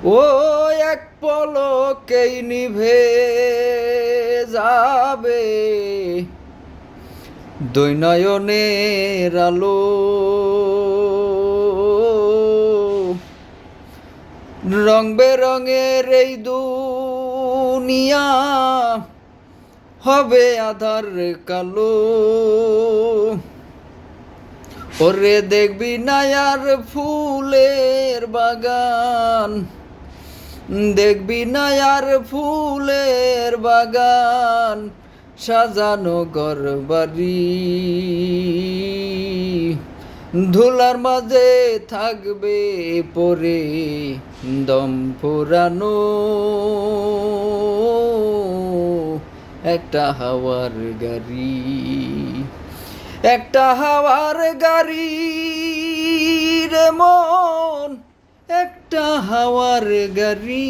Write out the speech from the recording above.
ও এক পলকেই নিভে যাবে দুই নয়নের আলো। রং বেরঙের এই দুনিয়া হবে আধার কালো। ওরে দেখবি না আর ফুলের বাগান, দেখবি না আর ফুলের বাগান, সাজানো ঘরবাড়ি ধুলার মাঝে থাকবে পরে দম ফুরানো একটা হাওয়ার গাড়ি, একটা হাওয়ার গাড়ি রে মন, একটা হাওয়ার গাড়ি।